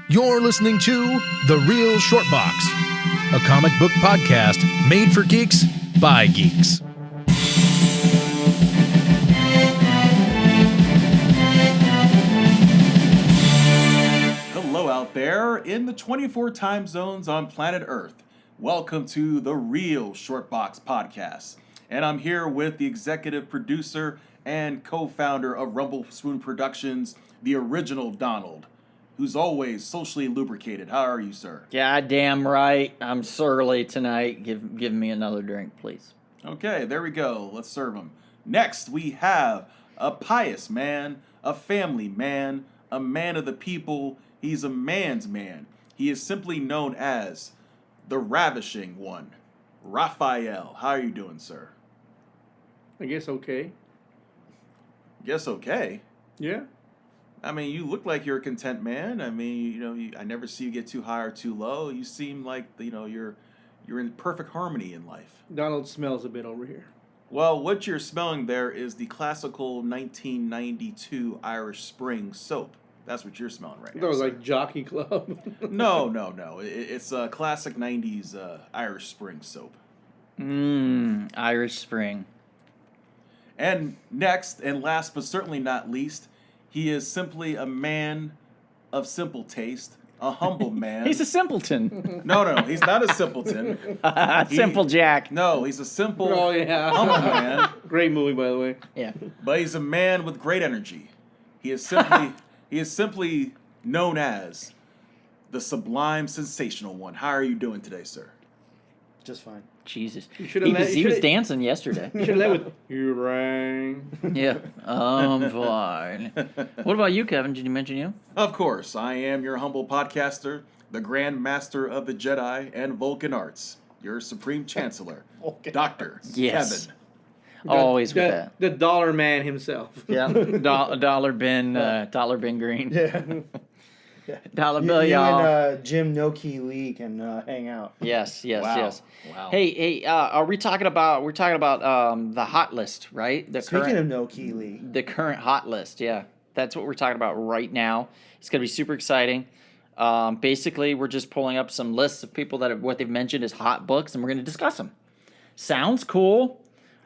You're listening to The Real Short Box, a comic book podcast made for geeks by geeks. Hello out there in the 24 time zones on planet Earth. Welcome to The Real Short Box podcast. And I'm here with the executive producer and co-founder of Rumble Spoon Productions, the original Donald, who's always socially lubricated. How are you, sir? Goddamn right. I'm surly tonight. Give me another drink, please. Okay, there we go. Let's serve him. Next, we have a pious man, a family man, a man of the people. He's a man's man. He is simply known as the Ravishing One, Raphael. How are you doing, sir? I guess okay. Guess okay. Yeah. I mean, you look like you're a content man. I mean, I never see you get too high or too low. You seem like, you're in perfect harmony in life. Donald smells a bit over here. Well, what you're smelling there is the classical 1992 Irish Spring soap. That's what you're smelling right now. That was sir. like Jockey Club. No. It's a classic 90s Irish Spring soap. Irish Spring. And next, and last but certainly not least, he is simply a man of simple taste, a humble man. He's a simpleton. No, he's not a simpleton. Simple Jack. No, he's a simple, Oh, yeah. humble man. Great movie, by the way. Yeah. But he's a man with great energy. He is simply known as the sublime, sensational one. How are you doing today, sir? Just fine. Jesus. You He was dancing yesterday. You should have led with, you rang. Yeah. Fine. What about you, Kevin? Did you mention you? Of course, I am your humble podcaster, the Grand Master of the Jedi and Vulcan Arts, your Supreme Chancellor, Dr. Yes. Kevin. Always with that. The dollar man himself. Yeah. Dollar bin green. Yeah. Dollar You, bill, you y'all. and Jim Noki Lee can hang out. Yes. Wow. Hey, are we talking about? We're talking about the hot list, right? Speaking of Noki Lee, The current hot list, yeah. That's what we're talking about right now. It's going to be super exciting. Basically, we're just pulling up some lists of people that what they've mentioned as hot books, and we're going to discuss them. Sounds cool.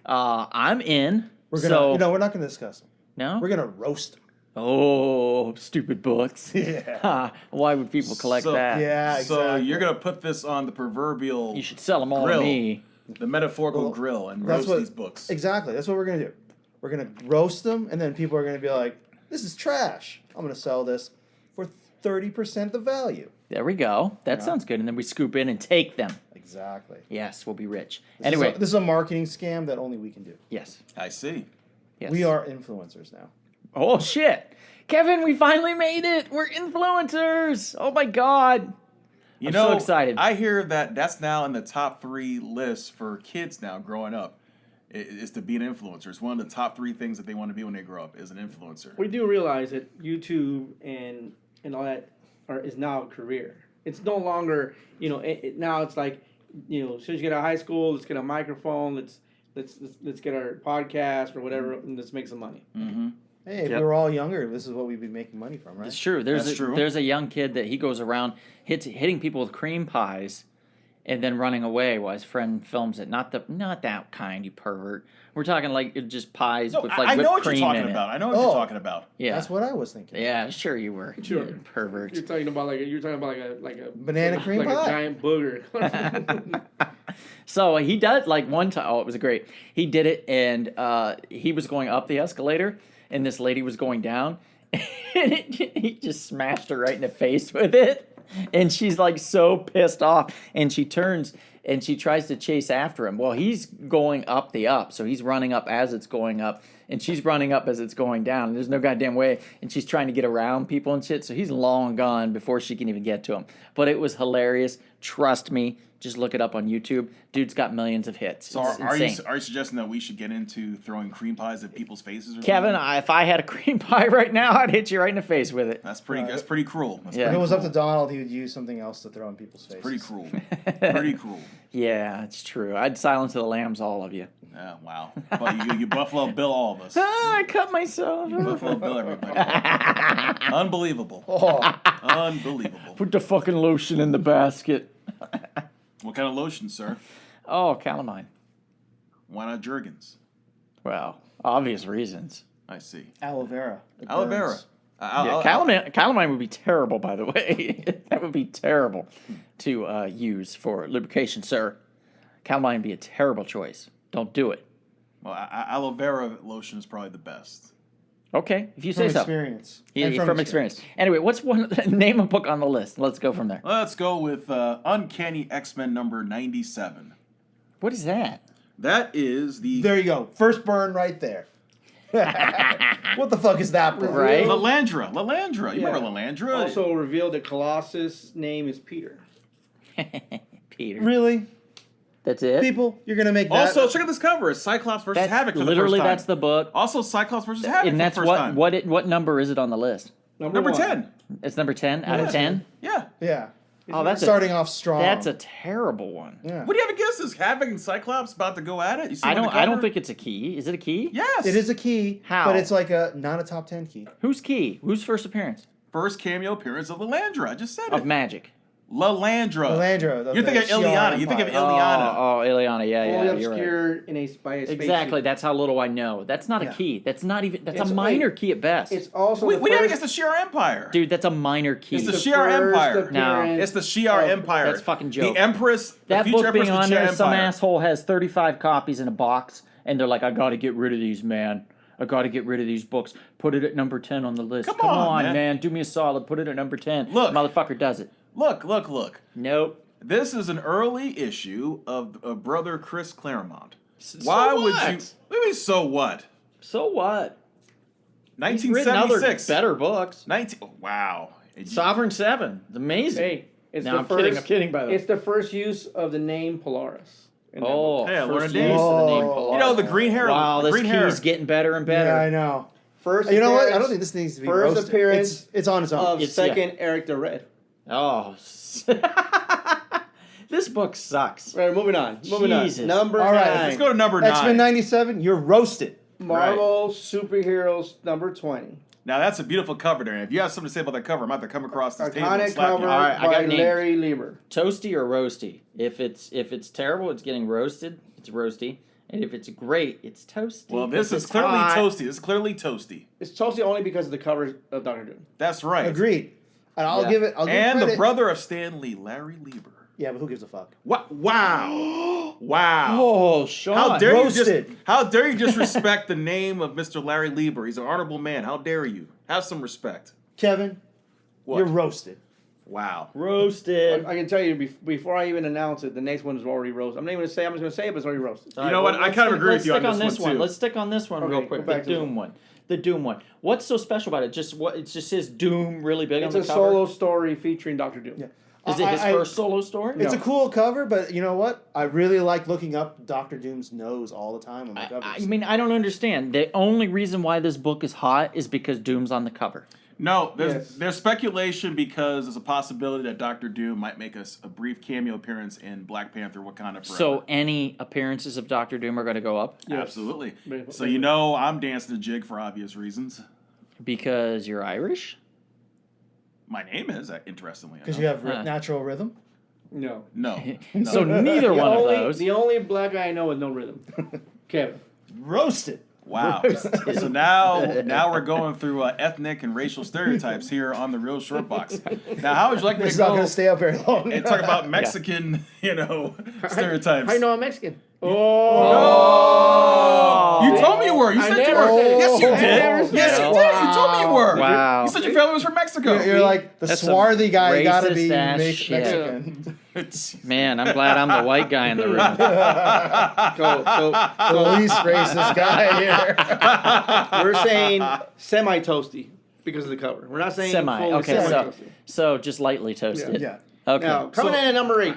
I'm in. we're gonna we're not gonna discuss them. No? We're gonna roast them. Oh, stupid books. Yeah. Why would people collect that? Yeah, So exactly. you're going to put this on the proverbial You should sell them all grill, to me. the metaphorical Well, grill, and that's roast these books. Exactly. That's what we're gonna do. We're gonna roast them, and then people are gonna be like, "This is trash. I'm gonna sell this for 30% the value." There we go. That sounds good. And then we scoop in and take them. Exactly. Yes, we'll be rich. This Anyway, is a marketing scam that only we can do. yes. I see. Yes. We are influencers now. Oh, shit. Kevin, we finally made it. We're influencers. Oh, my God. You I'm know, so excited. I hear that's now in the top 3 lists for kids now growing up, is to be an influencer. It's one of the top 3 things that they want to be when they grow up, is an influencer. We do realize that YouTube and all that is now a career. It's no longer, now it's like, as soon as you get out of high school, let's get a microphone, let's get our podcast or whatever, and let's make some money. Mm-hmm. Hey, if Yep. we were all younger, this is what we'd be making money from, right? It's true. That's true. There's a young kid that he goes around hitting people with cream pies and then running away while his friend films it. Not that kind, you pervert. We're talking like just pies No, with I like know whipped what you're cream talking in about. it. I know what you're talking about. Yeah. That's what I was thinking. Yeah, sure you were. Sure. You pervert. You're talking about like a Banana cream like pie. a giant booger. So he does like one time. Oh, it was great. He did it, and he was going up the escalator, and this lady was going down, and he just smashed her right in the face with it, and she's like so pissed off, and she turns and she tries to chase after him. Well, he's going up the up, so he's running up as it's going up, and she's running up as it's going down. And there's no goddamn way, and she's trying to get around people and shit, so he's long gone before she can even get to him. But it was hilarious. Trust me. Just look it up on YouTube. Dude's got millions of hits. So It's are you insane. suggesting that we should get into throwing cream pies at people's faces? Or Kevin, something? if I had a cream pie right now, I'd hit you right in the face with it. That's pretty cruel. That's Yeah. If pretty it was up to cruel. Donald, he would use something else to throw in people's faces. Pretty cruel. Pretty cruel. Yeah, it's true. I'd silence the lambs, all of you. Yeah, wow. But you Buffalo Bill all of us. I cut myself. You Buffalo Bill everybody. Unbelievable. Oh, Unbelievable. Put the fucking lotion in the basket. What kind of lotion, sir? Oh, calamine. Why not Jergens? Well, obvious reasons. I see. aloe vera. It Aloe burns. vera. Yeah, calamine would be terrible, by the way. That would be terrible to use for lubrication, sir. Calamine would be a terrible choice. Don't do it. Well, aloe vera lotion is probably the best. Okay, if you From say so. experience. Yeah, And from experience. Anyway, what's one name a book on the list? Let's go from there. Let's go with Uncanny X-Men number 97. What is that? That is the There you go. First burn right there. What the fuck is that, bro? Right? Lalandra. You Yeah. remember Lalandra? Also revealed that Colossus' name is Peter. Peter. Really? That's it? People, you're gonna make that. Also, check out this cover. It's Cyclops versus That's Havoc for literally the first time. that's the book. Also, Cyclops versus Havoc And that's for the first what time. what number is it on the list? Number one. 10. It's number 10 out of Yeah. 10. Yeah. Yeah. Oh, that's Starting off strong. That's a terrible one. Yeah. What do you have against this? Havoc and Cyclops about to go at it? You see I him on don't the I don't cover? think it's a key. Is it a key? Yes. It is a key, How? but it's like not a top 10 key. Who's key? Whose first appearance? First cameo appearance of Lalandra. I just said Of it. Magic. Lalandra. Lalandra. You think of Ileana. You think of Empire. Ileana. Oh, Ileana. Yeah, Fully yeah, you're right. obscured in a by a spaceship. Exactly. That's how little I know. That's not a Yeah. key. That's not even. That's It's a a- minor key at best. It's also We the did it first, against the Shi'ar Empire. Dude, that's a minor key. It's the the Shi'ar first Empire. No. appearance It's the Shi'ar of- Empire. That's fucking joke. The Empress. That the future book Empress being of the on Shi'ar there, some Empire. asshole has 35 copies in a box, and they're like, I gotta get rid of these, man. I gotta get rid of these books. Put it at number 10 on the list. Come on, man. Do me a solid. Put it at number 10. Look. Motherfucker does it. Look. Nope. This is an early issue of brother Chris Claremont. So Why would you? what? What do you mean, so what? So what? He's written other 1976. better books. 19. Oh, wow. Sovereign 7. It's amazing. Hey, it's No, the I'm first, kidding. I'm kidding, by the way. It's the first use of the name Polaris. in that Oh, book. Hey, I learned first a use name. of the name Oh. Polaris. You know the green hair. Wow, the this green key's hair. getting better and better. Yeah, I know. First You know what? I appearance don't think this needs to be first roasted. appearance It's on its own. of It's- second Eric the Red. Oh. This book sucks. All right, moving on. Jesus. Number All right, 9. Let's go to number 9. X-Men 97, you're roasted. Marvel Superheroes number 20. Now that's a beautiful cover there. If you have something to say about that cover, I'm about to come across this table and Iconic slap cover you. All right, I by got names. Larry Lieber. Toasty or roasty? If it's terrible, it's getting roasted. It's roasty. And if it's great, it's toasty. Well, this If is it's clearly hot- toasty. This is clearly toasty. It's totally only because of the cover of Doctor Doom. That's right. Agreed. And I'll Yeah. give it. I'll give And credit. the brother of Stan Lee, Larry Lieber. Yeah, but who gives a fuck? Wow. Wow. Oh, Sean. How dare roasted. how dare you disrespect the name of Mr. Larry Lieber? He's an honorable man. How dare you? Have some respect. Kevin, What? you're roasted. Wow. Roasted. I can tell you before I even announce it, the next one is already roasted. I'm not even going to say I'm just going to say it, but it's already roasted. You know what? I kind of agree with you on Let's this stick one, on too. Let's stick on this one Okay, real go quick. back The to the Doom one. The Doom one. What's so special about it? Just what? It just says Doom really big It's on a the cover. solo story featuring Doctor Doom. Yeah. Is it his first solo story? It's a cool cover, but you know what? I really like looking up Doctor Doom's nose all the time on my covers. I mean, I don't understand. The only reason why this book is hot is because Doom's on the cover. No, Yes. there's speculation because there's a possibility that Doctor Doom might make a brief cameo appearance in Black Panther Wakanda Forever. So any appearances of Doctor Doom are going to go up Yes. Absolutely. But- So you know I'm dancing the jig for obvious reasons. because you're Irish. My name is, interestingly Because enough. you have Huh. natural rhythm. No. No. So neither one of those. The only black guy I know with no rhythm. Kevin. Roasted. Wow. So now we're going through ethnic and racial stereotypes here on the Real Short Box. Now, how would you like me It's to not go going to stay up very long. and talk about Mexican, stereotypes? I know I'm Mexican. Oh! You told me you were. You I said you never were. said it. Yes, you I never did. said Yes, it. you did. You told me you were. Wow. You said your family was from Mexico. You're like the That's some swarthy guy. You got to be racist-ass shit. Mexican. Man, I'm glad I'm the white guy in the room. The least racist guy here. We're saying semi-toasty because of the cover. We're not saying Semi. fully Okay, semi-toasty. so just lightly toasted. Yeah. Okay. Now, coming So- in at number 8.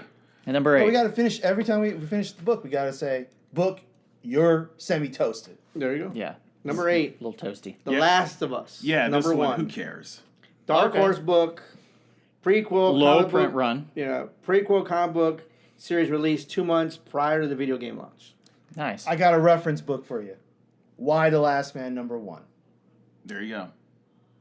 And number 8. But we got to finish every time we finish the book. We got to say, "Book, you're semi-toasted." There you go. Yeah. Number 8. A little toasty. The Yeah. Last of Us. Yeah, number this one. 1. Who cares? Dark Okay. Horse book. Prequel. Low comic print book, run. Yeah. Prequel comic book series released 2 months prior to the video game launch. Nice. I got a reference book for you. Why the Last Man #1? There you go.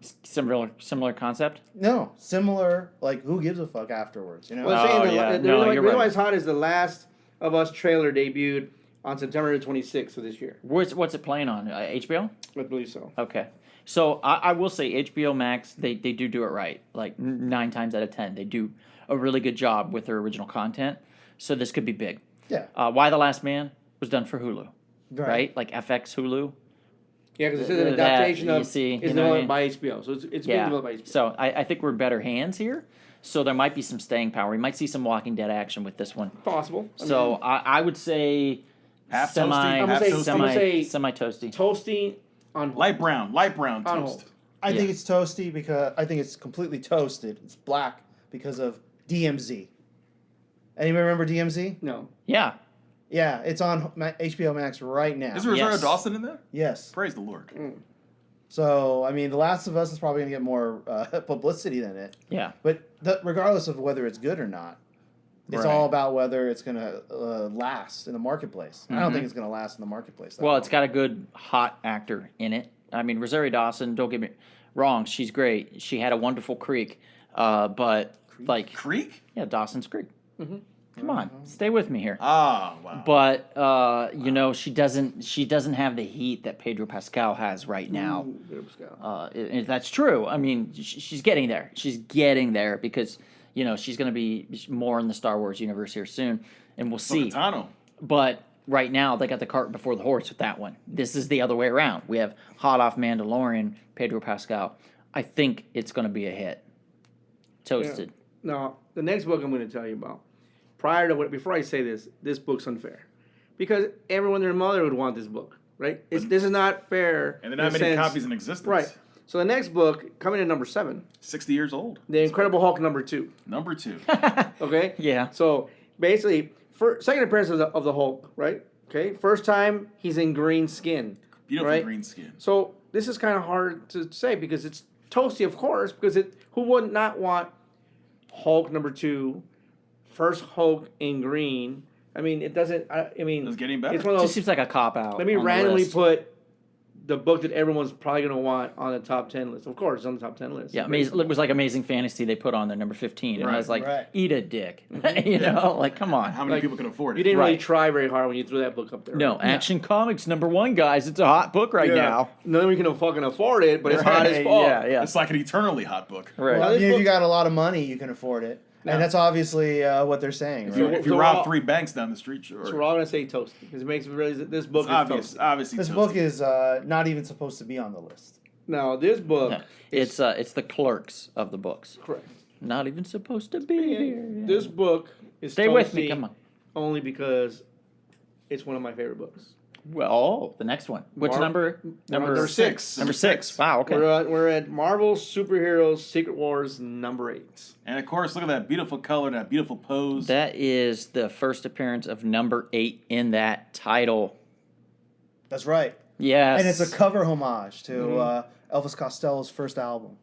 Similar concept. No, similar. Like, who gives a fuck afterwards? You know. Well, I'm saying Oh, yeah. the No, reason you're why right. it's hot is The Last of Us trailer debuted on September 26th of this year. What's it playing on? HBO? I believe so. Okay. So I will say HBO Max, they do it right. Like 9 times out of 10, they do a really good job with their original content. So this could be big. Yeah. Why the Last Man was done for Hulu, right? Like FX Hulu. Yeah, because this is an That, adaptation you of see, it's you know what I developed mean? by HBO, so it's being developed by HBO. So I think we're in better hands here. So there might be some staying power. We might see some Walking Dead action with this one. Possible. So I would say Half semi toasty, I'm half gonna toasty. say- semi toasty. Toasty on hold. Light brown On toast. hold. I think Yeah. it's toasty because I think it's completely toasted. It's black because of DMZ. Anybody remember DMZ? No. Yeah. Yeah, it's on HBO Max right now. Is Rosario Yes. Dawson in there? Yes. Praise the Lord. So, I mean, The Last of Us is probably going to get more publicity than it. Yeah. But regardless of whether it's good or not, it's Right. all about whether it's going to last in the marketplace. I don't Mhm. think it's going to last in the marketplace. that Well, long. it's got a good hot actor in it. I mean, Rosario Dawson. Don't get me wrong; she's great. She had a wonderful Creek, but like, Creek? yeah, Dawson's Creek. Mm-hmm. Come on, stay with me here. Ah, wow. But you know, she doesn't have the heat that Pedro Pascal has right now. Ooh, Pedro Pascal. That's true. I mean, she's getting there. She's getting there because you know she's going to be more in the Star Wars universe here soon, and we'll see. Tano. But right now, they got the cart before the horse with that one. This is the other way around. We have hot off Mandalorian, Pedro Pascal. I think it's going to be a hit. Toasted. Now, the next book I'm going to tell you about, before I say this book's unfair. Because everyone and their mother would want this book, right? This is not fair. And there are not in many the sense- copies in existence. Right. So the next book, coming in number 7, 60 years old. The Incredible Hulk number 2. Number 2. Okay? Yeah. So basically, second appearance of the Hulk, right? Okay? First time he's in green skin. Beautiful Right. green skin. So this is kind of hard to say because it's Toastie, of course, because who would not want Hulk number 2, first Hulk in green? I mean, it doesn't. I mean, It's getting better. It's one of Just those. seems like a cop out. Let me on the randomly list. put the book that everyone's probably going to want on the top 10 list. Of course, it's on the top 10 list. Yeah, it was like Amazing Fantasy they put on there, number 15. And I was like, Right. eat a dick. You know, like, come on. How many Like, people can afford it? You didn't really Right. try very hard when you threw that book up there. No, right? Action Comics number 1, guys. It's a hot book right now. None of you can fucking afford it, but it's hot as fuck. Yeah. It's like an eternally hot book. Right. Well, If this book- you got a lot of money, you can afford it. Yeah. And that's obviously what they're saying. If you, Right? if you So rob all- 3 banks down the street, sure. So we're all going to say Toasty because it makes me realize that this book It's is obvious, Toasty. obviously This toasty. book is not even supposed to be on the list. Now, this book. Yeah. It's the clerks of the books. Correct. Not even supposed to be here. This book is Stay with me, Toasty come on. only because it's one of my favorite books. Well, the next one. Which number? Number 6. Number 6. Wow, okay. We're at Marvel Superheroes Secret Wars number 8. And of course, look at that beautiful color, that beautiful pose. That is the first appearance of number 8 in that title. That's right. Yes. And it's a cover homage to Elvis Costello's first album.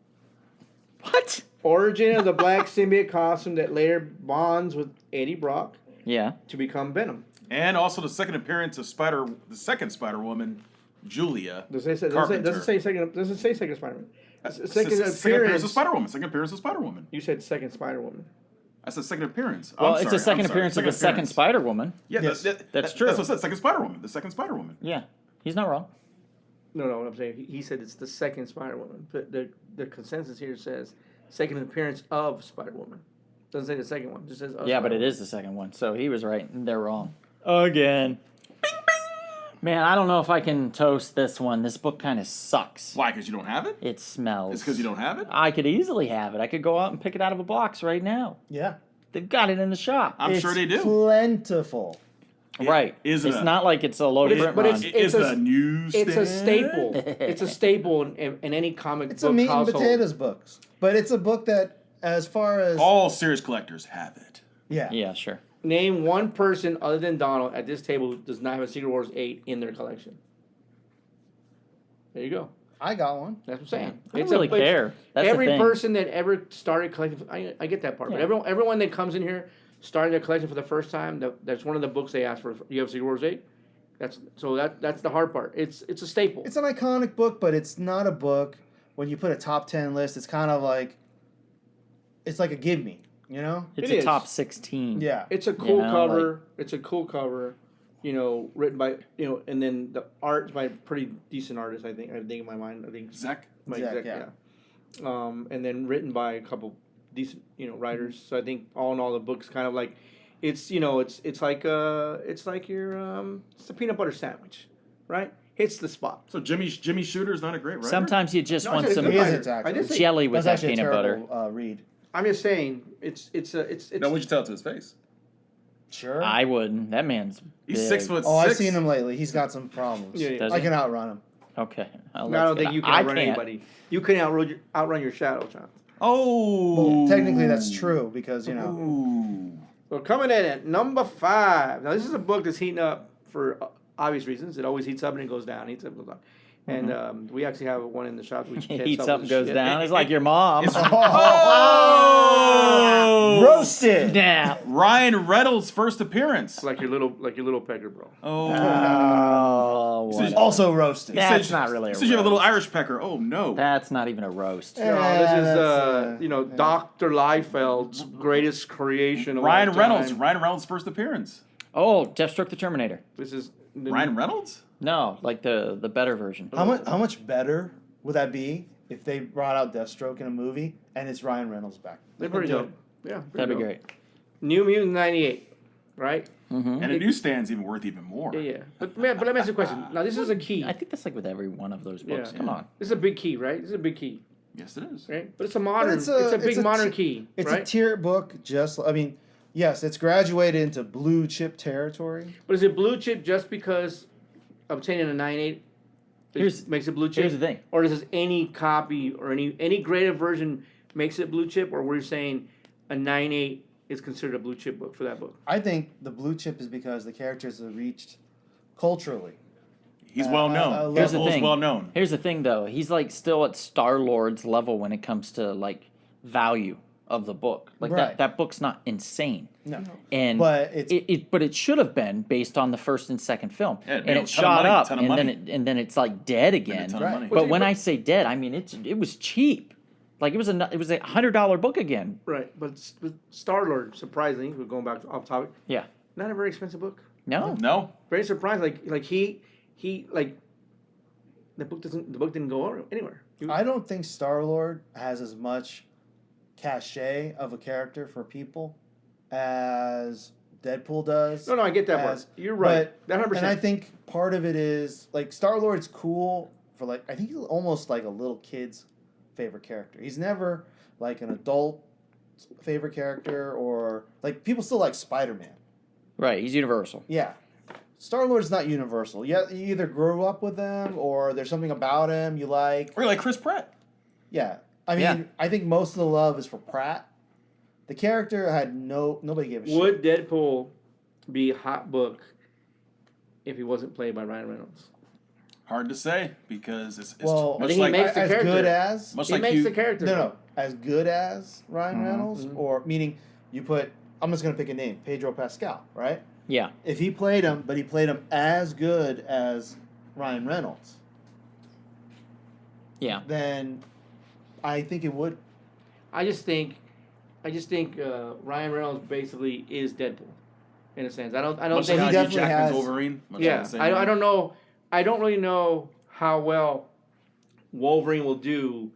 What? Origin of the black symbiote costume that later bonds with Eddie Brock Yeah. to become Venom. And also the second appearance of the second Spider-Woman, Julia. Does it say Carpenter. second Spider-Man? Second Second appearance of Spider-Woman. Second appearance of Spider-Woman. You said second Spider-Woman. That's the second appearance. Well, I'm it's the sorry, second I'm sorry. appearance of the second appearance. Spider-Woman. Yeah, Yes. That's true. That's what I said. Second Spider-Woman. The second Spider-Woman. Yeah. He's not wrong. No, what I'm saying, he said it's the second Spider-Woman. But the consensus here says second appearance of Spider-Woman. Doesn't say the second one, just says of Yeah, but it Spider-Woman. is the second one. So he was right and they're wrong. Again. Man, I don't know if I can toast this one. This book kind of sucks. Why? Because you don't have it? It smells. It's because you don't have it? I could easily have it. I could go out and pick it out of a box right now. Yeah. They've got it in the shop. I'm sure they do. Plentiful. Right. Is it's it a- not like it's a low print but run. it's- It's the news. It's a staple. It's a staple in any comic It's a book meat and household. potatoes books. But it's a book that, as far as... All serious collectors have it. Yeah. Yeah, sure. Name one person other than Donald at this table who does not have a Secret Wars 8 in their collection. There you go. I got one. That's what I'm saying. I don't really care. That's every the thing. person that ever started collecting, I get that part. Yeah. But everyone that comes in here starting their collection for the first time, that's one of the books they ask for. You have Secret Wars 8? That's the hard part. It's a staple. It's an iconic book, but it's not a book when you put a top 10 list, it's kind of like it's like a give me, you know? It's It a is. top 16. Yeah. It's a cool know, cover. It's a cool cover. You know, written by and then the art's by a pretty decent artist. I think in my mind. I think Zach. by Zach, Zach, yeah. and then written by a couple decent writers. So I think all in all the book's kind of like it's it's like your it's a peanut butter sandwich, right? Hits the spot. So Jimmy Shooter's not a great writer. Sometimes you just No, want I said some good He writer. isn't actually. I did say, jelly with That's that actually a peanut butter. terrible read. I'm just saying it's No, would you tell it to his face? Sure. I wouldn't. That man's He's big. 6'6". Oh, I've seen him lately. He's got some problems. Yeah, yeah. Does I he? can outrun him. Okay. I don't think you can outrun anybody. You can outrun your shadow, John. Oh. Well, technically that's true because, Ooh. So coming in at number 5. Now this is a book that's heating up for obvious reasons. It always heats up and it goes down. Heats up and goes down. And we actually have one in the shop which He gets heats up with and goes shit. down. It's like your mom. Oh. Roasted. Yeah. Ryan Reynolds' first appearance. It's like your little pecker, bro. Oh. Oh, Says- what? Also roasted. Yeah. That's not really a Says you have a little roast. Irish pecker. Oh no. That's not even a roast. No, this is that's, Dr. Liefeld's greatest creation of Ryan all time. Reynolds. Ryan Reynolds' first appearance. Oh, Deathstroke the Terminator. This is Ryan Reynolds? No, like the better version. How much better would that be if they brought out Deathstroke in a movie and it's Ryan Reynolds back? They're pretty Do dope. it. Yeah, That'd be dope. great. New Mutant 98, right? Mm-hmm. And a newsstand's even worth even more. Yeah. But let me ask you a question. Now this is a key. I think that's like with every one of those books. Yeah. Come on. This is a big key, right? This is a big key, Yes, it is. right? But it's a modern. it's It's a- a big it's a modern t- key, It's right? a tier book, yes, it's graduated into blue chip territory. But is it blue chip just because obtaining a 9.8 makes it blue chip? Here's the thing. Or does any copy or any graded version makes it blue chip? Or we're saying a 9.8 is considered a blue chip book for that book? I think the blue chip is because the characters have reached culturally. He's well known. I love Here's the Deadpool's thing. well known. Here's the thing, though. He's like still at Star-Lord's level when it comes to like value of the book. Like Right. that book's not insane. No. And But it's- but it should have been based on the first and second film. Yeah, it and made a it ton of shot money, up ton of and then money. then it's like dead Made a again. ton of Right. money. But when I say dead, I mean it was cheap. Like it was a $100 book again. Right. But Star-Lord, surprisingly, we're going back off topic, Yeah. not a very expensive book. No. No? Very surprised. Like he like the book didn't go anywhere. I don't think Star-Lord has as much cachet of a character for people as Deadpool does. No, I get that part. You're right. That 100%. And I think part of it is like Star-Lord's cool for like I think he's almost like a little kid's favorite character. He's never like an adult favorite character or like people still like Spider-Man. Right. He's universal. Yeah. Star-Lord's not universal. You either grew up with him or there's something about him you like. Or like Chris Pratt. Yeah. I mean, Yeah. I think most of the love is for Pratt. The character had nobody gave a shit. Would Deadpool be a hot book if he wasn't played by Ryan Reynolds? Hard to say because it's Well, I much think he like makes the as character. good as much He like makes you. the character. no, as good as Ryan Mhm. Reynolds, Mhm. or meaning you put. I'm just gonna pick a name, Pedro Pascal, right? Yeah. If he played him, but he played him as good as Ryan Reynolds, Yeah. then I think it would. I just think Ryan Reynolds basically is Deadpool, in a sense. I don't Much think. like he how Hugh definitely Jackman's has- Wolverine. Much Yeah, like the same I way. don't know. I don't really know how well Wolverine will do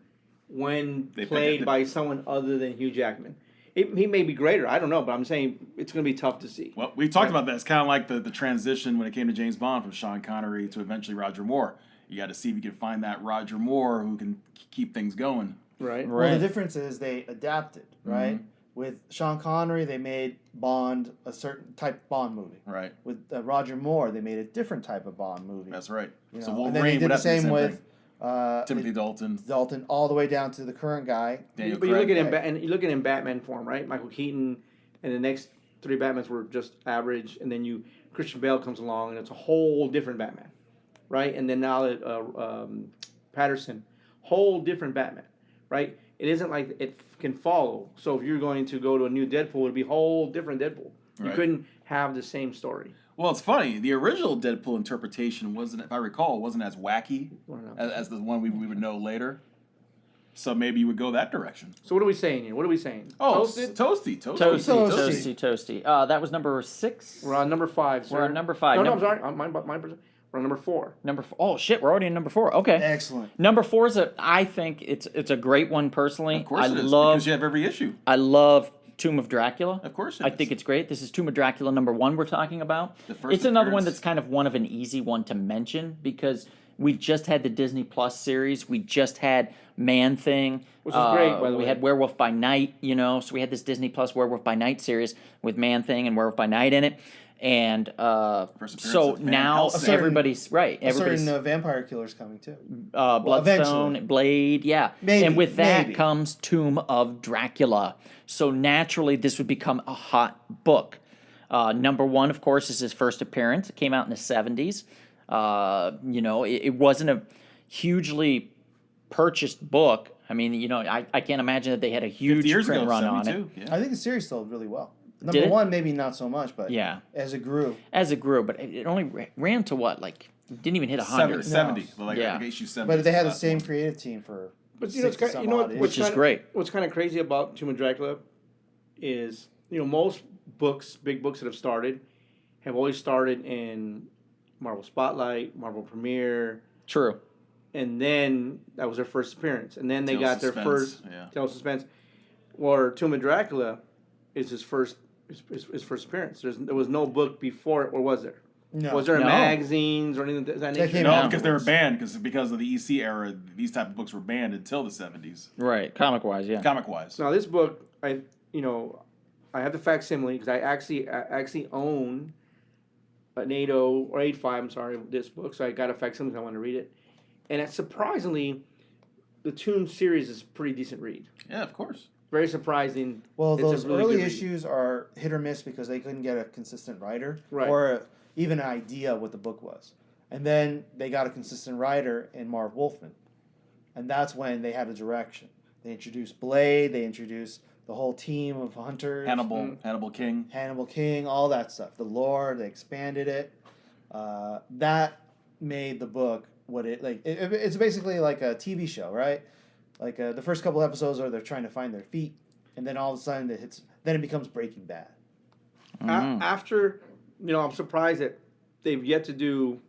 when They pick played it- by someone other than Hugh Jackman. He may be greater. I don't know, but I'm saying it's going to be tough to see. Well, we talked about that. It's kind of like the transition when it came to James Bond from Sean Connery to eventually Roger Moore. You got to see if you can find that Roger Moore who can keep things going. Right. Well, the difference is they adapted, right? With Sean Connery, they made Bond a certain type of Bond movie. Right. With Roger Moore, they made a different type of Bond movie. That's right. You So know, Wolverine and then they did would the have to do same the with Timothy Dalton, Dalton, all the way down to the current guy. Daniel But you look Craig. at him, and you look at him Batman form, right? Michael Keaton, and the next 3 Batmans were just average, and then Christian Bale comes along, and it's a whole different Batman, right? And then now Patterson, whole different Batman, right? It isn't like it can follow. So if you're going to go to a new Deadpool, it'd be a whole different Deadpool. You Right. couldn't have the same story. Well, it's funny. The original Deadpool interpretation wasn't, if I recall, wasn't as wacky Or no. as the one we would know later. So maybe you would go that direction. So what are we saying here? What are we saying? Oh, Toasted? Toastie. Toastie. That was number 6. We're on number 5, sir. We're on number 5. No, I'm sorry. We're on number 4. Oh shit, we're already in number 4. Okay. Excellent. Number 4 is I think it's a great one personally. Of course I it is, love because you have every issue. I love Tomb of Dracula. Of course it I is. think it's great. This is Tomb of Dracula number 1 we're talking about. The first It's another one appearance. that's kind of one of an easy one to mention because we just had the Disney Plus series. We just had Man Thing. Which is great, by the We way. had Werewolf by Night, so we had this Disney Plus Werewolf by Night series with Man Thing and Werewolf by Night in it. And First appearance so of Van now Helsing. everybody's right. A Everybody's certain vampire killer's coming too. Bloodstone, eventually. Blade, yeah. Maybe, and with that maybe. comes Tomb of Dracula. So naturally, this would become a hot book. Number 1, of course, is his first appearance. It came out in the 70s. It wasn't a hugely purchased book. I mean, I can't imagine that they had a 50 huge years print ago, run on it. 72. Yeah. I think the series sold really well. Did Number it? 1, maybe not so much, but Yeah. as it grew. As it grew, but it only ran to what? Like, didn't even hit 100. 70. Like, Yeah. like issue 70. But they had the last same one. creative team for. But it's 60 kind some you know odd what, issues. Which is great. What's kind of crazy about Tomb of Dracula is most books, big books that have started, have always started in Marvel Spotlight, Marvel Premiere, True. and then that was their first appearance, and then they Tale of got their Suspense, first yeah. Tale of Suspense. Or Tomb of Dracula is his first appearance. There was no book before it, or was there? No. Was there No. magazines or anything of that nature? came No, out because they were afterwards. banned because of the EC era. These type of books were banned until the 70s, Right. Comic wise, yeah. comic wise. So now this book, I have the facsimile because I actually own an 8.0 or 8.5. I'm sorry, this book. So I got a facsimile. I want to read it, and it's surprisingly, the Tomb series is a pretty decent read. Yeah, of course. Very surprising. Well, It's a those really early good read. issues are hit or miss because they couldn't get a consistent writer Right. or even an idea what the book was. And then they got a consistent writer in Marv Wolfman. And that's when they had a direction. They introduced Blade, they introduced the whole team of hunters. Hannibal King. Hannibal King, all that stuff. The lore, they expanded it. That made the book what it like. It's basically like a TV show, right? Like the first couple episodes are they're trying to find their feet, and then all of a sudden then it becomes Breaking Bad. After, I'm surprised that they've yet to do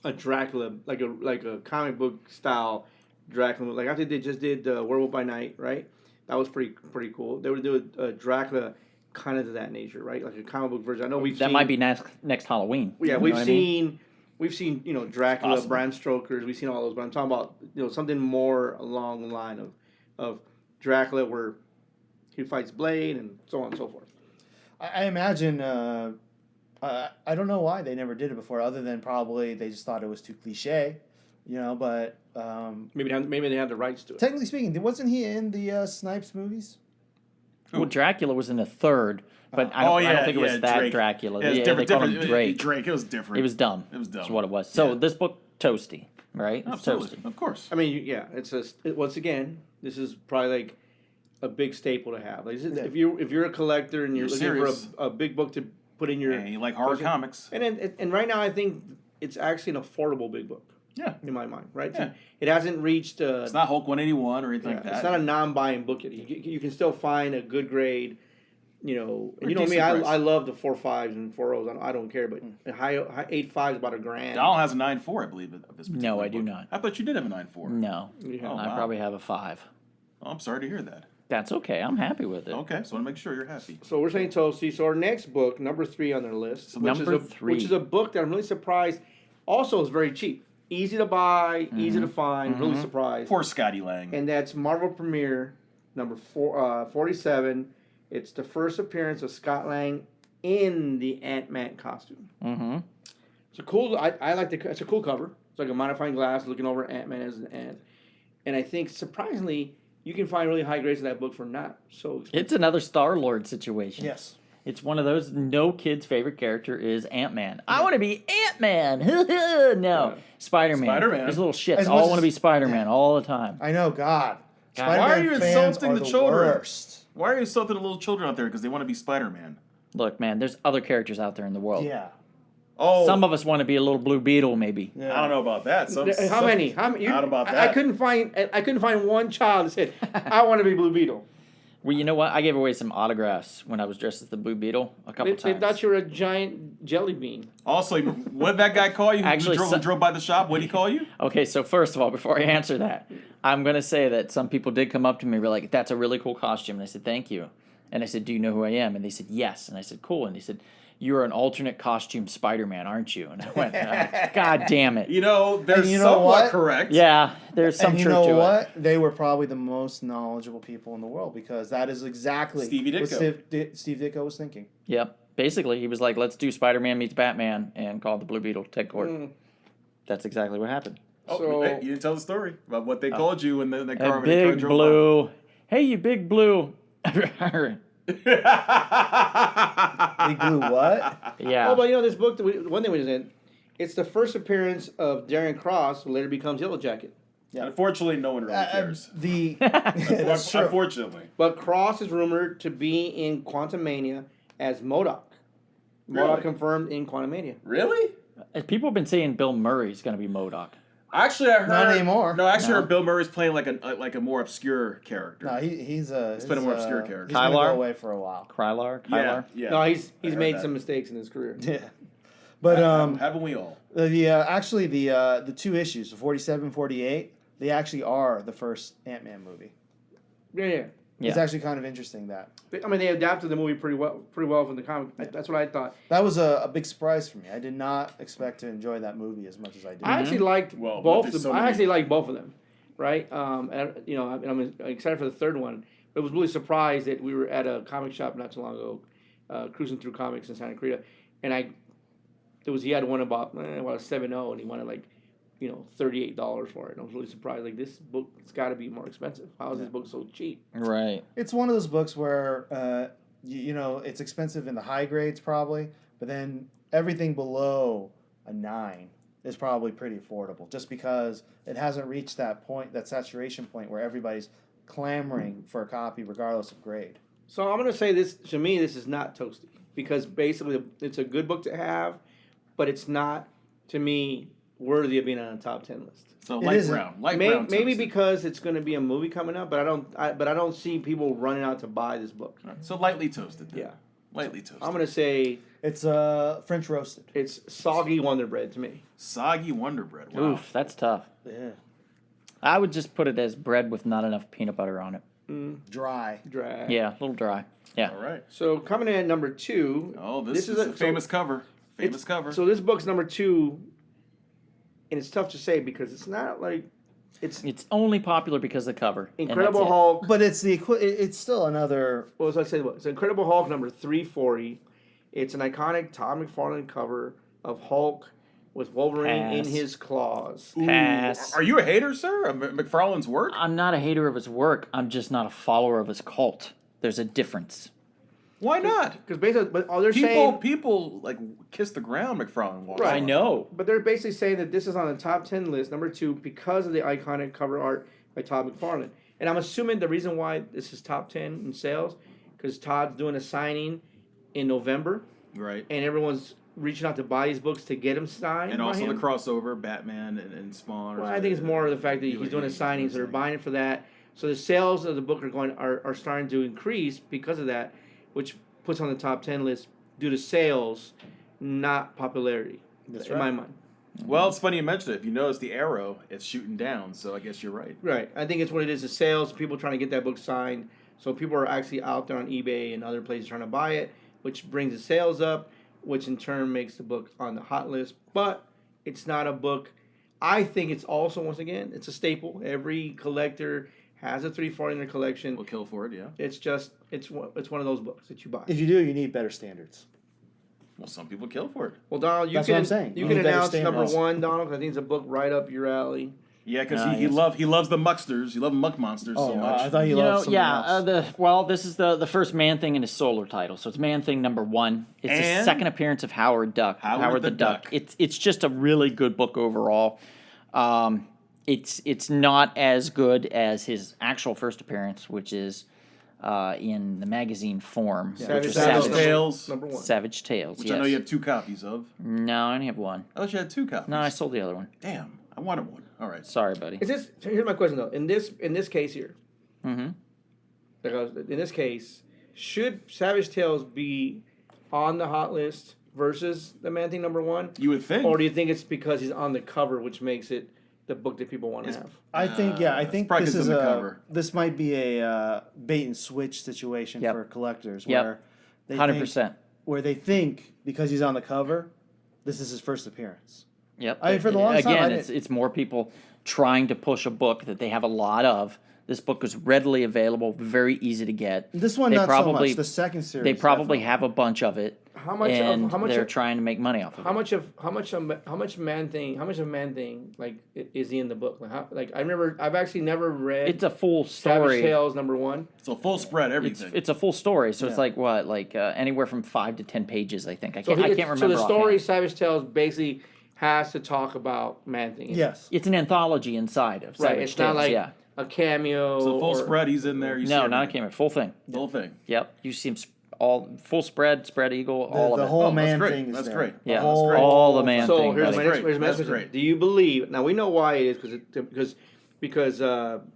a Dracula like a comic book style Dracula. Like after they just did Werewolf by Night, right? That was pretty cool. They would do a Dracula kind of to that nature, right? Like a comic book version. I know That might be next Halloween. Yeah, You know we've what I mean? seen Dracula, Possible. Bram Stoker's. We've seen all those, but I'm talking about something more along the line of Dracula, where he fights Blade and so on and so forth. I imagine. I don't know why they never did it before, other than probably they just thought it was too cliche, But Maybe they had the rights to it. technically speaking, wasn't he in the Snipes movies? Well, Dracula was in the third, but I don't think it was that Drake. Dracula. Yeah, it's They different. called him different. Drake. It was different. It was dumb. It was dumb. That's what it was. So Yeah. this book, Toastie, right? It's Absolutely, Toastie. of course. I mean, yeah, once again, this is probably like a big staple to have. Like, if you're a collector and you're looking serious. for a big book to put in your, And you like horror collection. comics. and right now I think it's actually an affordable big book Yeah. in my mind, right? Yeah. It hasn't reached. It's not Hulk 181 or anything like that. It's not a non-buying book yet. You can still find a good grade. And you know me, decent price. I love the 4.5s and 4.0s. I don't care, but a high 8.5 is about $1,000. Doll has a 9.4, I believe, of this particular No, I do book. not. I thought you did have a 9.4. No, Yeah. Oh, I wow. probably have a 5. Oh, I'm sorry to hear that. That's okay. I'm happy with it. Okay, so I want to make sure you're happy. So we're saying Toastie. So our next book, number 3 on their list, Number 3. which is a book that I'm really surprised. Also, is very cheap, easy to buy, easy to find. Really surprised. Poor Scotty Lang. And that's Marvel Premiere number 47. It's the first appearance of Scott Lang in the Ant-Man costume. Mm-hmm. It's a cool. I like the. It's a cool cover. It's like a magnifying glass looking over Ant-Man as an ant. And I think surprisingly, you can find really high grades in that book for not so expensive. It's another Star-Lord situation. Yes. It's one of those, no kid's favorite character is Ant-Man. I want to be Ant-Man. No. Spider-Man. Spider-Man. These little shits As all much want to as- be Spider-Man all the time. I know, God. God. Spider-Man Why are you fans insulting are the children? worst. Why are you insulting the little children out there because they want to be Spider-Man? Look, man, there's other characters out there in the world. Yeah. Oh, Some of us want to be a little Blue Beetle, maybe. Yeah. I don't know about that. How many? How many? How about I that? couldn't find one child that said, "I want to be Blue Beetle." Well, you know what? I gave away some autographs when I was dressed as the Blue Beetle a couple They times. thought you were a giant jelly bean. Also, what did that guy call you? Actually, who drove by the shop? What did he call you? Okay, so first of all, before I answer that, I'm going to say that some people did come up to me and were like, "That's a really cool costume." And I said, "Thank you." And I said, "Do you know who I am?" And they said, "Yes." And I said, "Cool." And they said, "You're an alternate costume Spider-Man, aren't you?" And I went, "God damn it." You know, they're And you know somewhat what? correct. Yeah, there's some And you truth know to what? They were probably the most knowledgeable people in the world because that is exactly Stevie what Ditko. Steve Ditko was thinking. it. Yep. Basically, he was like, "Let's do Spider-Man meets Batman," and called the Blue Beetle Ted Kord. That's exactly what happened. Oh, So- hey, you didn't tell the story about what they called you when the A car big drove blue. Hey, you big blue. by. Big Blue what? Yeah. Oh, but you know this book. One thing we was in. It's the first appearance of Darren Cross, who later becomes Yellow Jacket. Unfortunately, no one really cares. That's true. Unfortunately. But Cross is rumored to be in Quantumania as MODOK. Really? MODOK confirmed in Quantumania. Really? People have been saying Bill Murray's going to be MODOK. Actually, I heard Not anymore. No, actually, I No. heard Bill Murray's playing like a more obscure character. No, he's a. He's been a more obscure character. He's gonna Kylar? go away for a while. Krylar? yeah, Kylar? yeah. No, he's heard made that. some mistakes in his career. Yeah, but haven't we all? actually the two issues, the 47, 48, they actually are the first Ant-Man movie. Yeah. It's Yeah. actually kind of interesting that. I mean, they adapted the movie pretty well from the comic. That's what I thought. That was a big surprise for me. I did not expect to enjoy that movie as much as I did. I actually liked Well, but both. there's Of them. so I many- actually liked both of them, right? And, you know, I'm excited for the third one. But I was really surprised that we were at a comic shop not too long ago, cruising through comics in Santa Clarita, and he had one about 7.0, and he wanted like, you know, $38 for it. And I was really surprised. Like, this book, it's got to be more expensive. How is this book so cheap? Right. It's one of those books where, you know, it's expensive in the high grades probably, but then everything below a 9 is probably pretty affordable just because it hasn't reached that point, that saturation point where everybody's clamoring for a copy regardless of grade. So I'm gonna say this. To me, this is not Toastie because basically it's a good book to have, but it's not, to me, worthy of being on a top 10 list. So It light isn't. brown, light Maybe, brown. maybe toasted. because it's going to be a movie coming up, but I don't see people running out to buy this book. So lightly toasted. Then. Yeah, Lightly toasted. I'm going to say It's French roasted. it's soggy Wonder Bread to me. Soggy Wonder Bread. Wow. Oof, that's tough. Yeah. I would just put it as bread with not enough peanut butter on it. Dry. Dry. Yeah, a little dry. Yeah. All right. So coming in at number 2. Oh, this is a famous cover. Famous cover. So this book's number 2, and it's tough to say because it's not like It's only popular because of the cover. and Incredible that's it. Hulk. But it's it's still another. What was I saying? It's Incredible Hulk number 340. It's an iconic Todd McFarlane cover of Hulk with Wolverine Pass. in his claws. Pass. Are you a hater, sir, of McFarlane's work? I'm not a hater of his work. I'm just not a follower of his cult. There's a difference. Why not? Because basically, but they're saying, People like kiss the ground. McFarlane walks. Right. I know. but they're basically saying that this is on the top 10 list, number 2, because of the iconic cover art by Todd McFarlane. And I'm assuming the reason why this is top 10 in sales, because Todd's doing a signing in November, Right. and everyone's reaching out to buy these books to get them signed. And by also the him. crossover, Batman and Spawn. Well, I think it's more of the fact that he's doing a signing, so they're buying it for that. So the sales of the book are starting to increase because of that, which puts on the top 10 list due to sales, not popularity. That's in right. my mind. Well, it's funny you mentioned it. If you notice the arrow, it's shooting down. So I guess you're right. Right. I think it's what it is. The sales, people trying to get that book signed. So people are actually out there on eBay and other places trying to buy it, which brings the sales up, which in turn makes the book on the hot list. But it's not a book. I think it's also, once again, it's a staple. Every collector has a 340 in their collection. We'll kill for it, yeah. It's just, it's one of those books that you buy. If you do, you need better standards. Well, some people kill for it. Well, Donald, you That's can what I'm saying. you You can need better announce number standards. 1, Donald, 'cause I think it's a book right up your alley. Yeah, because Ah, he yes. loves the mucksters. He loves muck monsters so much. I thought you You loved know, something yeah. else. This is the first Man Thing in his solo title, so it's Man Thing number 1. It's the And second appearance of Howard Duck. Howard the Duck. It's just a really good book overall. It's not as good as his actual first appearance, which is in the magazine form. Savage Tales. number one. Savage Tales. Which yes. I know you have 2 copies of. No, I only have one. I thought you had 2 copies. No, I sold the other one. Damn, I wanted one. All right. Sorry, buddy. Is this? Here's my question though. In this case here, Mm-hmm. because in this case, should Savage Tales be on the hot list versus the Man Thing number one? You would think. Or do you think it's because he's on the cover, which makes it the book that people want to have? I think it's think probably this 'cause is of the cover. this might be a bait and switch situation Yep. for collectors Yep. where they 100%. think, where they think because he's on the cover, this is his first appearance. Yep. I mean, for the longest time, I Again, didn't- it's more people trying to push a book that they have a lot of. This book is readily available, very easy to get. This one They not so probably- much. The second series. They probably definitely. have a bunch of it, How much? and How much? they're trying to make money off of How it. much of Man Thing like is he in the book? I've actually never read. It's a full Savage story. Tales number one. So full spread, everything. It's a full story, so it's Yeah. like what, anywhere from 5 to 10 pages, I think. I can't remember. So the story offhand. Savage Tales basically has to talk about Man Thing. Yes. It's an anthology inside of Right. Savage It's not Tales, like yeah. a cameo. So full or- spread, he's in there. You see No, not a everything. camera, full thing. Full thing. Yep, you see him all full spread eagle, all The of it. whole Oh, that's man great. thing is That's there. great. The Yeah, whole- all the man So thing. here's buddy. my That's next great. That's question. great. Do you believe? Now we know why it is because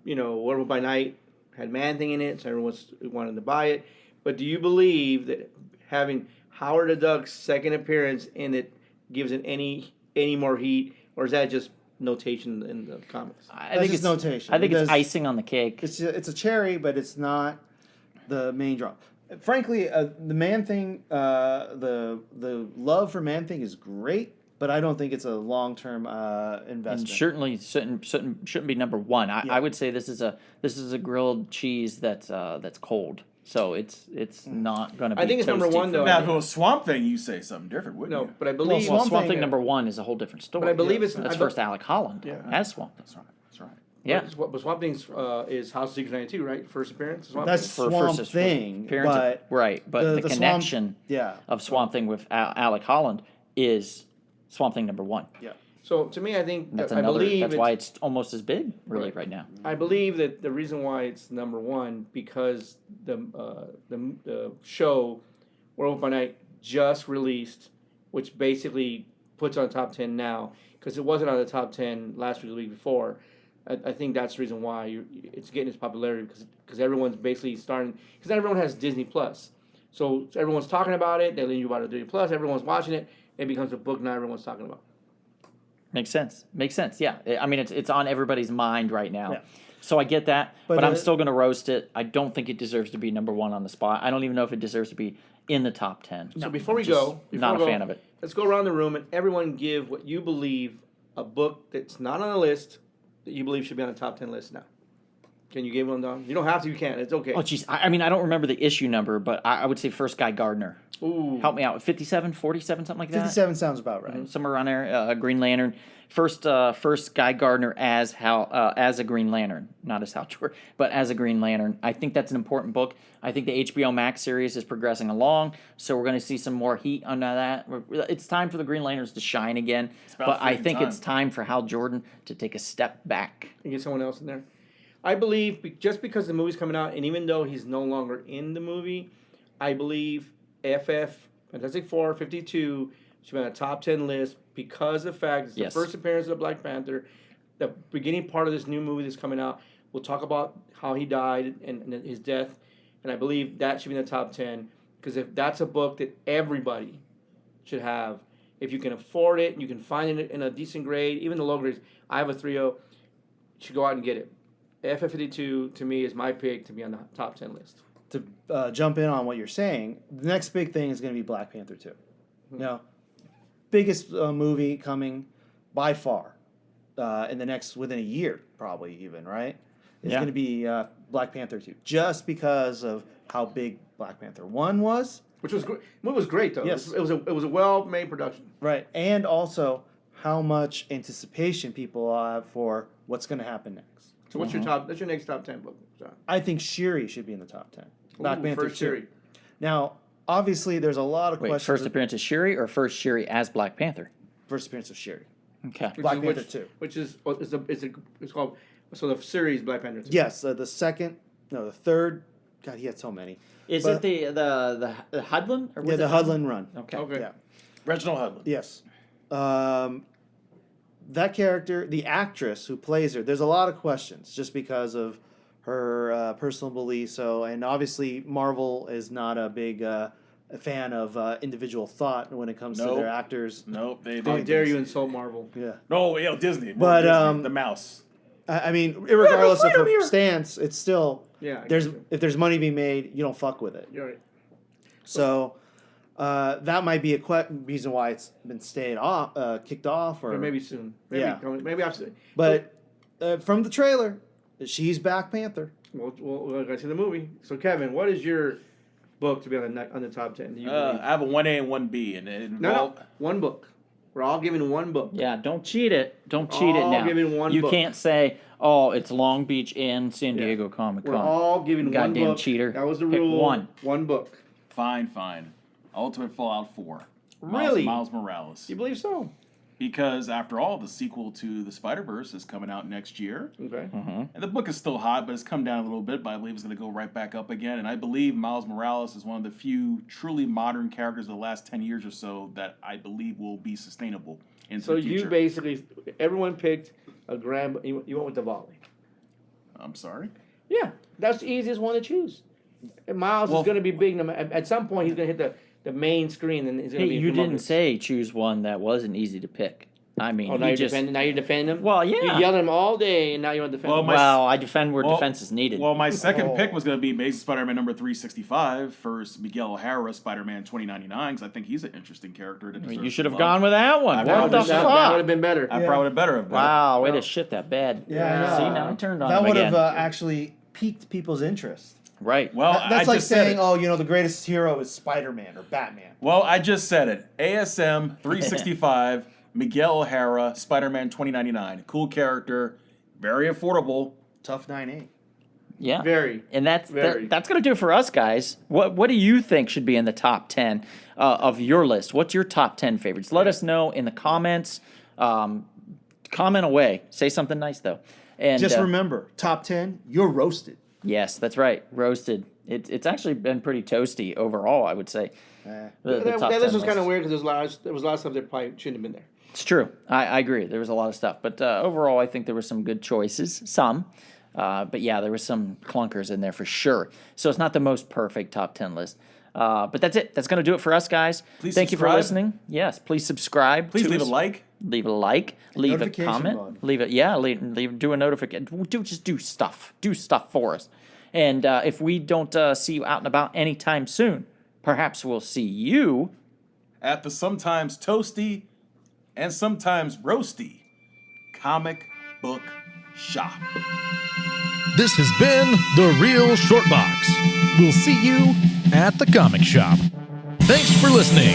Werewolf by Night had Man Thing in it, so everyone wanted to buy it. But do you believe that having Howard the Duck's second appearance in it gives it any more heat, or is that just notation in the comics? I think just it's notation. I think It it's does- icing on the cake. It's a cherry, but it's not the main draw. Frankly, the Man Thing, the love for Man Thing is great, but I don't think it's a long term And investment. certainly shouldn't be number one. I would say this is a grilled cheese that's cold, so it's not going to be. I think it's number toasty one, for though. me. Now, if it was Swamp Thing, you say something different, wouldn't No, you? but I believe. Well, Swamp Swamp Thing- Thing number one is a whole different story. But I believe it's- that's I first Alec Holland Yeah. as Swamp Thing. That's right. That's right. Yeah, But Swamp Thing's is House of Secrets 92, right? First appearance. Swamp That's Thing. Swamp first Thing, appearance of- but right, but the Swamp- connection yeah, of Swamp Thing with Alec Holland is Swamp Thing number one. yeah. So to me, I think That's I another. believe That's it's- why it's almost as big, really, Right. right now. I believe that the reason why it's number one because the show Werewolf by Night just released, which basically puts on top 10 now because it wasn't on the top 10 last week or the week before. I think that's the reason why it's getting its popularity because everyone's basically starting because everyone has Disney Plus, so everyone's talking about it. They learn you about it Disney Plus. Everyone's watching it. It becomes a book now everyone's talking about. Makes sense. Yeah, I mean it's on everybody's mind right now. Yeah. So I get that, but, But, I'm still going to roast it. I don't think it deserves to be number one on the spot. I don't even know if it deserves to be in the top 10. So before we Just go, not a fan of it. Let's go around the room and everyone give what you believe a book that's not on the list that you believe should be on the top 10 list now. Can you give one, Don? You don't have to. You can. It's okay. Oh, jeez. I mean, I don't remember the issue number, but I would say First Guy Gardner. Ooh. Help me out. 57, 47, something like that? 57 sounds about right. Somewhere around there. Green Lantern. First Guy Gardner as a Green Lantern, not as Hal Jordan, but as a Green Lantern. I think that's an important book. I think the HBO Max series is progressing along, so we're going to see some more heat on that. It's time for the Green Lanterns to shine again, about but I freaking think time. it's time for Hal Jordan to take a step back. You get someone else in there. I believe just because the movie's coming out, and even though he's no longer in the movie, I believe Fantastic Four 52 should be on a top 10 list because of the fact it's Yes. the first appearance of the Black Panther. The beginning part of this new movie that's coming out, we'll talk about how he died and his death, and I believe that should be in the top 10 because if that's a book that everybody should have, if you can afford it, you can find it in a decent grade, even the low grades. I have a 3.0. You should go out and get it. FF52 to me is my pick to be on the top 10 list. To jump in on what you're saying, the next big thing is going to be Black Panther 2. Now, biggest movie coming by far in the next, within a year, probably even, right? It's Yeah. going to be Black Panther 2, just because of how big Black Panther 1 was, Which was great. The movie was great though. Yes. It was a well-made production. right? And also how much anticipation people have for what's going to happen next. So what's your top? That's your next top 10 book, John. I think Shuri should be in the top 10. Black Ooh, Panther first 2. Shuri. Now, obviously, there's a lot of Wait, questions. first appearance of Shuri or first Shuri as Black Panther? First appearance of Shuri. Okay. Black Panther 2. Which is it's called the series Black Panther 2. Yes, the third God, he had so many. Is But- it the Hudlin? Or was Yeah, it the Hudlin run. Okay. Okay. Yeah. Reginald Hudlin. Yes. That character, the actress who plays her, there's a lot of questions just because of her personal beliefs. So, and obviously Marvel is not a big fan of individual thought when it comes to Nope. their actors. Nope. How dare you insult Marvel? Yeah. No, Disney. More But, Disney, the mouse. I mean, regardless of freedom her here. stance, it's still Yeah. I there's get you. if there's money being made, you don't fuck with it. You're right. So that might be a reason why it's been kicked off, Or maybe soon. Maybe Yeah. maybe after. But from the trailer, she's Black Panther. We'll go to the movie. So Kevin, what is your book to be on the top 10? Do you believe? I have a 1A and 1B, and it No, involved. one book. We're all giving one book. Yeah, don't cheat it. Don't cheat it All now. giving one you book. can't say, "Oh, it's Long Beach and San Diego Comic We're Con." all giving Goddamn one book. cheater. That was the Pick rule. one. One book. Fine. Ultimate Fallout 4. Really? Miles Morales. You believe so? Because after all, the sequel to the Spider-Verse is coming out next year. Okay. And the book is still hot, but it's come down a little bit, but I believe it's going to go right back up again. And I believe Miles Morales is one of the few truly modern characters of the last 10 years or so that I believe will be sustainable into So the future. you basically, everyone picked a grand. You went with the volley. I'm sorry? Yeah, that's the easiest one to choose. And Miles Well, is going to be big. At some point, he's going to hit the main screen, and he's going Hey, to be. you didn't humongous. say choose one that wasn't easy to pick. I mean, Oh, now you're defending. Now you're defending him. Well, yeah. You yelled at him all day, and now you want to defend Well, him. Well, I defend where Well- defense is needed. Well, my second Oh. pick was going to be Amazing Spider-Man number 365 first Miguel O'Hara Spider-Man 2099 because I think he's an interesting character. I mean, you should have gone with that one. I What probably the should. that would have fuck? been better. I Yeah. probably would have better have. Wow, way No. to shit that bad. Yeah, I know. See, now I turned on That him would again. have actually piqued people's interest. Right. Well, That's I like just said saying, it. oh, the greatest hero is Spider-Man or Batman. Well, I just said it. ASM 365 Miguel O'Hara Spider-Man 2099. Cool character, very affordable. Tough 9-8. Yeah. Very. And that's Very. that's going to do it for us, guys. What do you think should be in the top 10 of your list? What's your top 10 favorites? Let us know in the comments. Comment away. Say something nice, though. And Just remember, top 10, you're roasted. yes, that's right. Roasted. It's actually been pretty toasty overall, I would say. The That top list 10 was kind of list. weird because there was a lot of stuff that probably shouldn't have been there. It's true. I agree. There was a lot of stuff. But overall, I think there were some good choices. Some. But yeah, there were some clunkers in there for sure. So it's not the most perfect top 10 list. But that's it. That's going to do it for us, guys. Please Thank you for subscribe. listening. Yes, please subscribe. Please to leave a us. like. Leave a like. Leave a notification comment. button. Leave it. Yeah, do a notification. Just do stuff. Do stuff for us. And if we don't see you out and about anytime soon, perhaps we'll see you. At the sometimes toasty and sometimes roasty comic book shop. This has been The Real Short Box. We'll see you at the comic shop. Thanks for listening.